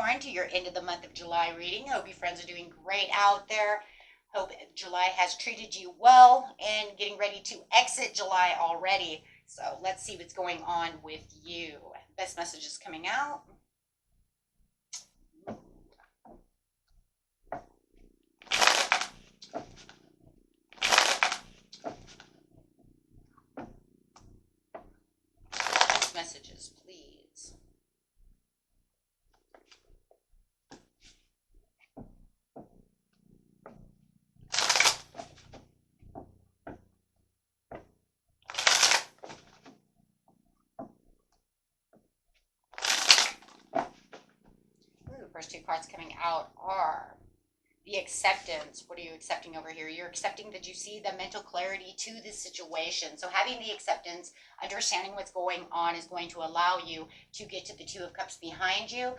Capricorn, to your end of the month of July reading. Hope your friends are doing great out there. Hope July has treated you well and getting ready to exit July already. So let's see what's going on with you. Best messages coming out. Best messages, please. First two cards coming out are the acceptance. What are you accepting over here? You're accepting that you see the mental clarity to this situation. So having the acceptance, understanding what's going on is going to allow you to get to the Two of Cups behind you.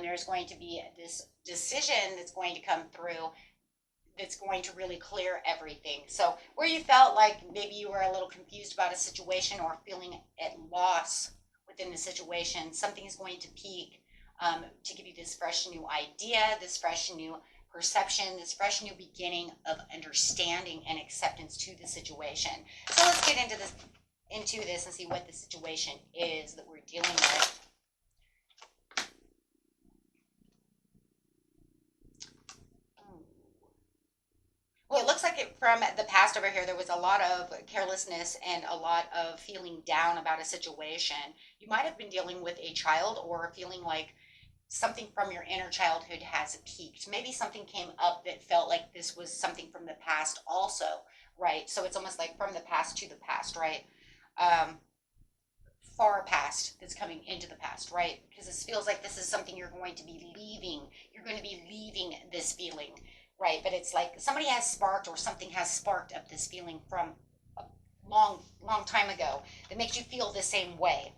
There's going to be this decision that's going to come through that's going to really clear everything. So where you felt like maybe you were a little confused about a situation or feeling at loss within the situation, something is going to peak to give you this fresh new idea, this fresh new perception, this fresh new beginning of understanding and acceptance to the situation. So let's get into this and see what the situation is that we're dealing with. Well, it looks like from the past over here, there was a lot of carelessness and a lot of feeling down about a situation. You might have been dealing with a child or feeling like something from your inner childhood has peaked. Maybe something came up that felt like this was something from the past also, right? So it's almost like from the past to the past, right? Far past that's coming into the past, right? Because this feels like this is something you're going to be leaving. You're going to be leaving this feeling, right? But it's like somebody has sparked or something has sparked up this feeling from a long time ago that makes you feel the same way.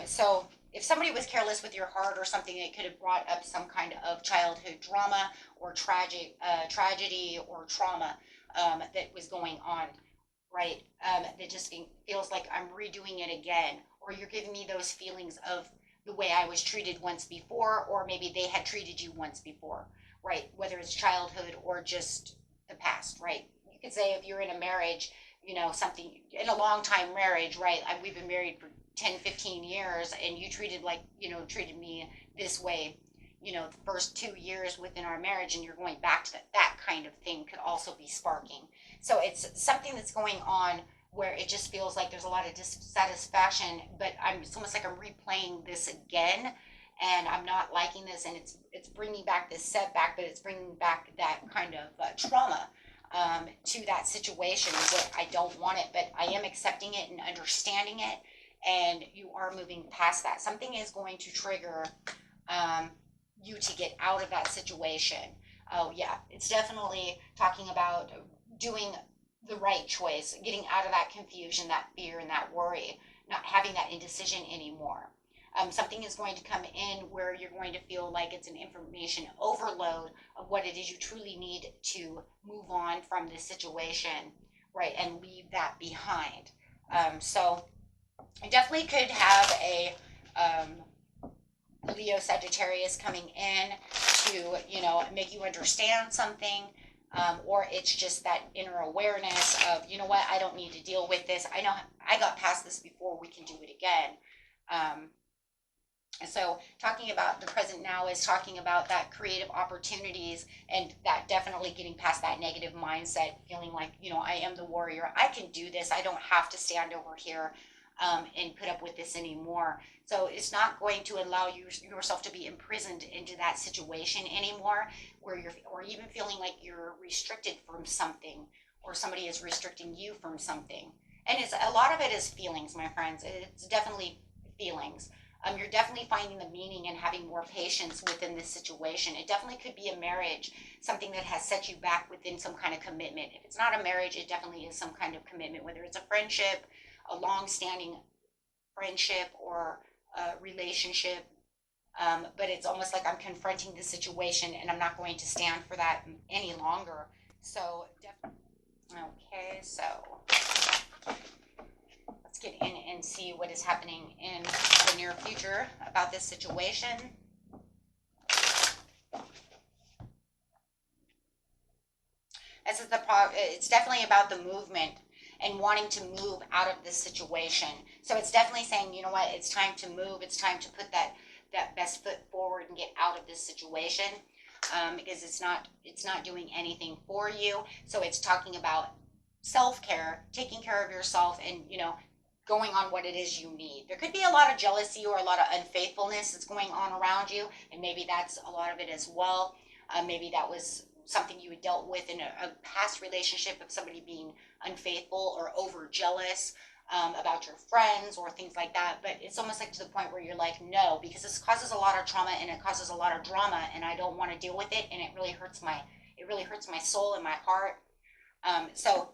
So if somebody was careless with your heart or something, it could have brought up some kind of childhood drama or tragedy or trauma that was going on, right? That just feels like I'm redoing it again, or you're giving me those feelings of the way I was treated once before, or maybe they had treated you once before, right? Whether it's childhood or just the past, right? You could say if you're in a marriage, something in a long time marriage, right? We've been married for 10, 15 years and you treated me this way, the first 2 years within our marriage, and you're going back to that kind of thing could also be sparking. So it's something that's going on where it just feels like there's a lot of dissatisfaction, but it's almost like I'm replaying this again and I'm not liking this, and it's bringing back this setback, but it's bringing back that kind of trauma to that situation where I don't want it, but I am accepting it and understanding it. And you are moving past that. Something is going to trigger you to get out of that situation. Oh, yeah, it's definitely talking about doing the right choice, getting out of that confusion, that fear, and that worry, not having that indecision anymore. Something is going to come in where you're going to feel like it's an information overload of what it is you truly need to move on from this situation, right, and leave that behind. So I definitely could have a Leo Sagittarius coming in to, make you understand something, or it's just that inner awareness of, what, I don't need to deal with this. I know I got past this before, we can do it again. So talking about the present now is talking about that creative opportunities and that definitely getting past that negative mindset, feeling like, I am the warrior. I can do this. I don't have to stand over here and put up with this anymore. So it's not going to allow yourself to be imprisoned into that situation anymore, where or even feeling like you're restricted from something, or somebody is restricting you from something. And a lot of it is feelings, my friends. It's definitely feelings. You're definitely finding the meaning and having more patience within this situation. It definitely could be a marriage, something that has set you back within some kind of commitment. If it's not a marriage, it definitely is some kind of commitment, whether it's a friendship, a long-standing friendship, or a relationship. But it's almost like I'm confronting the situation and I'm not going to stand for that any longer. So, okay, so let's get in and see what is happening in the near future about this situation. is it's definitely about the movement and wanting to move out of this situation. So it's definitely saying, you know what, it's time to move. It's time to put that best foot forward and get out of this situation, because it's not doing anything for you. So it's talking about self-care, taking care of yourself, and going on what it is you need. There could be a lot of jealousy or a lot of unfaithfulness that's going on around you, and maybe that's a lot of it as well. Maybe that was something you had dealt with in a past relationship, of somebody being unfaithful or over jealous about your friends or things like that. But it's almost like to the point where you're like, no, because this causes a lot of trauma and it causes a lot of drama, and I don't want to deal with it, and it really hurts my soul and my heart. So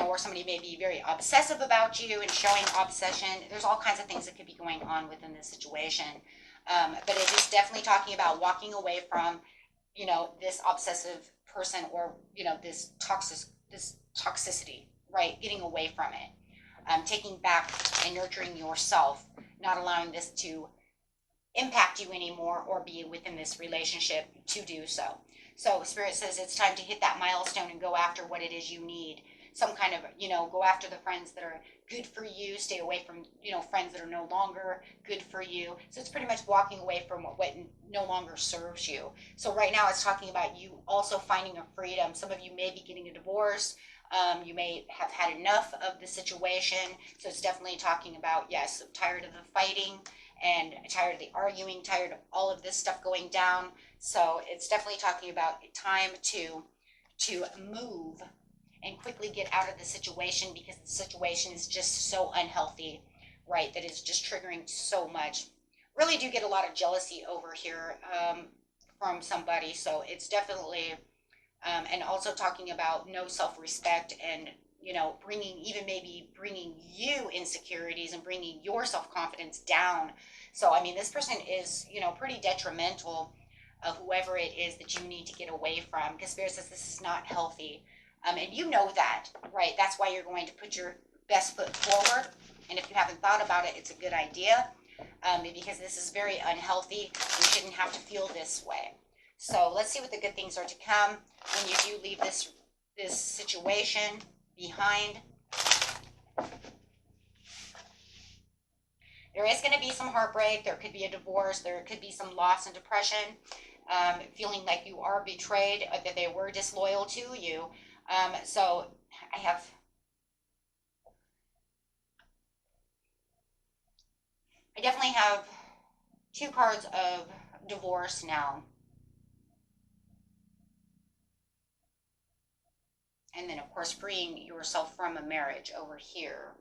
or somebody may be very obsessive about you and showing obsession. There's all kinds of things that could be going on within this situation. But it is definitely talking about walking away from, this obsessive person, or, this toxicity, right? Getting away from it. Taking back and nurturing yourself, not allowing this to impact you anymore or be within this relationship to do so. So Spirit says it's time to hit that milestone and go after what it is you need. Some kind of, go after the friends that are good for you, stay away from, friends that are no longer good for you. So it's pretty much walking away from what no longer serves you. So right now it's talking about you also finding a freedom. Some of you may be getting a divorce. You may have had enough of the situation. So it's definitely talking about, yes, I'm tired of the fighting and tired of the arguing, tired of all of this stuff going down. So it's definitely talking about time to move and quickly get out of the situation, because the situation is just so unhealthy, right? That is just triggering so much. Really do get a lot of jealousy over here from somebody. So it's definitely, and also talking about no self-respect and, bringing you insecurities and bringing your self-confidence down. So, I mean, this person is, pretty detrimental of whoever it is that you need to get away from, because Spirit says this is not healthy. And you know that, right? That's why you're going to put your best foot forward. And if you haven't thought about it, it's a good idea, because this is very unhealthy. You shouldn't have to feel this way. So let's see what the good things are to come when you do leave this situation behind. There is going to be some heartbreak. There could be a divorce. There could be some loss and depression, feeling like you are betrayed, that they were disloyal to you. So I definitely have 2 cards of divorce now. And then, of course, freeing yourself from a marriage over here.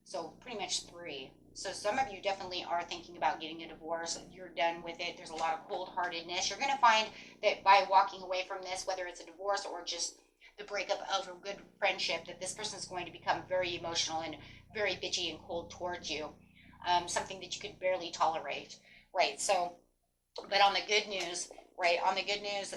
So pretty much 3. So some of you definitely are thinking about getting a divorce. You're done with it. There's a lot of cold-heartedness. You're going to find that by walking away from this, whether it's a divorce or just the breakup of a good friendship, that this person is going to become very emotional and very bitchy and cold towards you. Something that you could barely tolerate, right? So, but on the good news, right,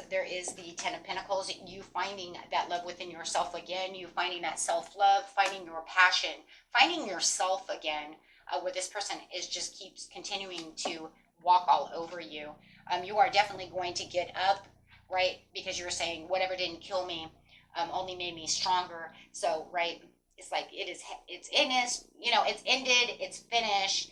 there is the 10 of Pentacles, you finding that love within yourself again, you finding that self-love, finding your passion, finding yourself again, where this person keeps continuing to walk all over you. You are definitely going to get up, right, because you're saying whatever didn't kill me only made me stronger. So, right, it's like it's ended, it's finished,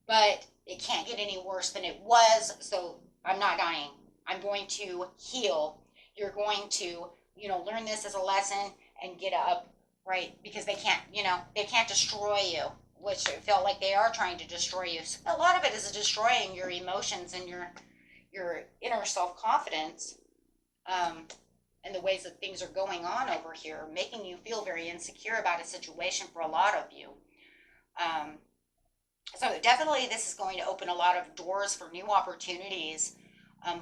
but it can't get any worse than it was. So I'm not dying. I'm going to heal. You're going to, learn this as a lesson and get up, right? Because they can't destroy you, which it felt like they are trying to destroy you. So a lot of it is destroying your emotions and your inner self-confidence, and the ways that things are going on over here, making you feel very insecure about a situation for a lot of you. So definitely this is going to open a lot of doors for new opportunities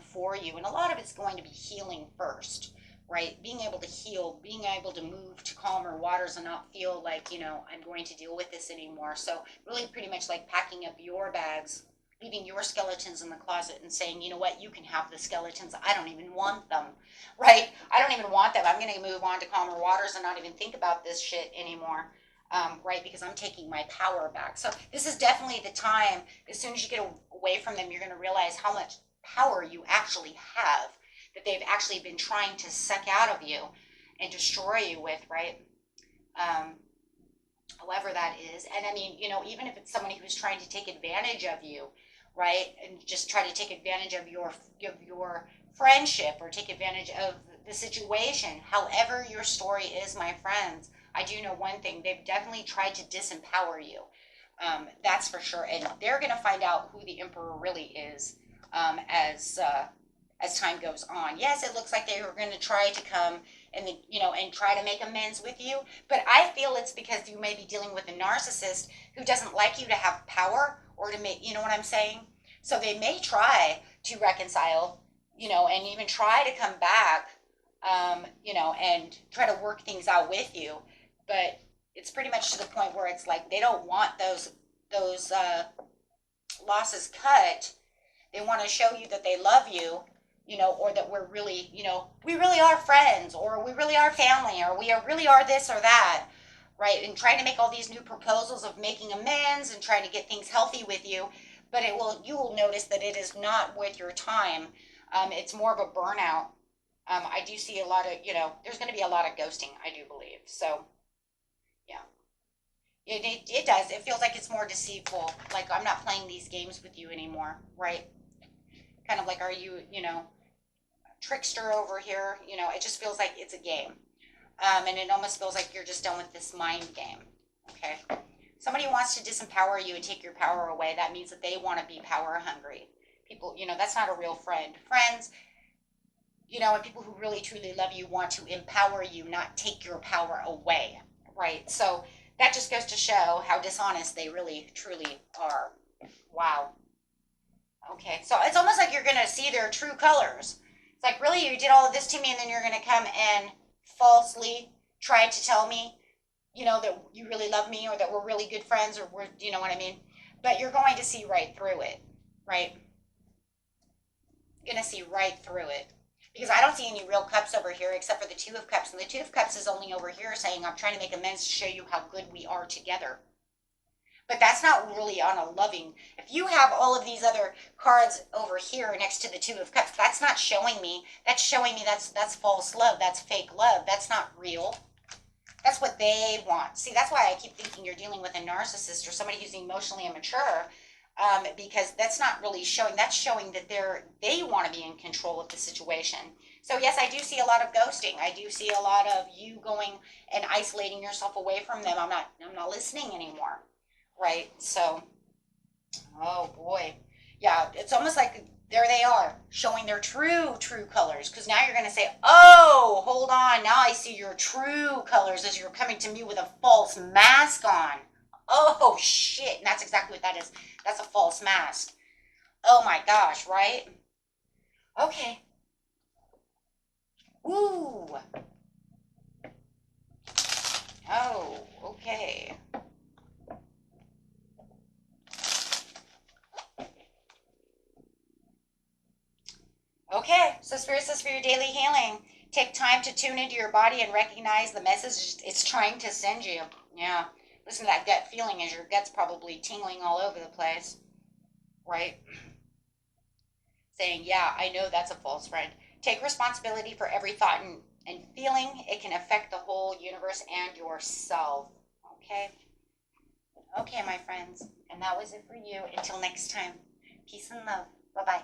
for you. And a lot of it's going to be healing first, right? Being able to heal, being able to move to calmer waters and not feel like, I'm going to deal with this anymore. So really pretty much like packing up your bags, leaving your skeletons in the closet and saying, you know what, you can have the skeletons. I don't even want them, right? I don't even want them. I'm going to move on to calmer waters and not even think about this shit anymore, right? Because I'm taking my power back. So this is definitely the time. As soon as you get away from them, you're going to realize how much power you actually have, that they've actually been trying to suck out of you. and destroy you with, right? However that is. And I mean, you know, even if it's somebody who's trying to take advantage of you, right? And just try to take advantage of your friendship or take advantage of the situation. However your story is, my friends, I do know one thing. They've definitely tried to disempower you. That's for sure. And they're going to find out who the emperor really is as time goes on. Yes, it looks like they were going to try to come and and try to make amends with you, but I feel it's because you may be dealing with a narcissist who doesn't like you to have power or to make, you know what I'm saying? So they may try to reconcile, and even try to come back, and try to work things out with you, but it's pretty much to the point where it's like they don't want those losses cut. They want to show you that they love you, or that we're really, we really are friends, or we really are family, or really are this or that, right? And trying to make all these new proposals of making amends and trying to get things healthy with you, but you will notice that it is not worth your time. It's more of a burnout. I do see a lot of, there's going to be a lot of ghosting, I do believe. So, yeah. It does. It feels like it's more deceitful. Like, I'm not playing these games with you anymore, right? Kind of like, are you, trickster over here? It just feels like it's a game. And it almost feels like you're just done with this mind game, okay? Somebody wants to disempower you and take your power away. That means that they want to be power hungry. People, that's not a real friend. Friends, and people who really truly love you want to empower you, not take your power away, right? So that just goes to show how dishonest they really truly are. Wow. Okay, so it's almost like you're going to see their true colors. It's like, really, you did all of this to me, and then you're going to come and falsely try to tell me, that you really love me, or that we're really good friends, or we're, you know what I mean? But you're going to see right through it, right? You're going to see right through it. Because I don't see any real cups over here except for the Two of Cups. And the Two of Cups is only over here saying, I'm trying to make amends to show you how good we are together. But that's not really on a loving. If you have all of these other cards over here next to the Two of Cups, that's not showing me. That's showing me that's false love. That's fake love. That's not real. That's what they want. See, that's why I keep thinking you're dealing with a narcissist or somebody who's emotionally immature, because that's not really showing. That's showing that they want to be in control of the situation. So yes, I do see a lot of ghosting. I do see a lot of you going and isolating yourself away from them. I'm not listening anymore. Right? So, oh boy. Yeah, it's almost like there they are, showing their true colors. Because now you're going to say, oh, hold on. Now I see your true colors as you're coming to me with a false mask on. Oh, shit. And that's exactly what that is. That's a false mask. Oh my gosh, right? Okay. Ooh. Oh, okay. Okay, so Spirit says for your daily healing, take time to tune into your body and recognize the message it's trying to send you. Yeah, listen to that gut feeling as your gut's probably tingling all over the place, right? Saying, yeah, I know that's a false friend. Take responsibility for every thought and feeling. It can affect the whole universe and yourself, okay? Okay, my friends, and that was it for you. Until next time, peace and love. Bye-bye.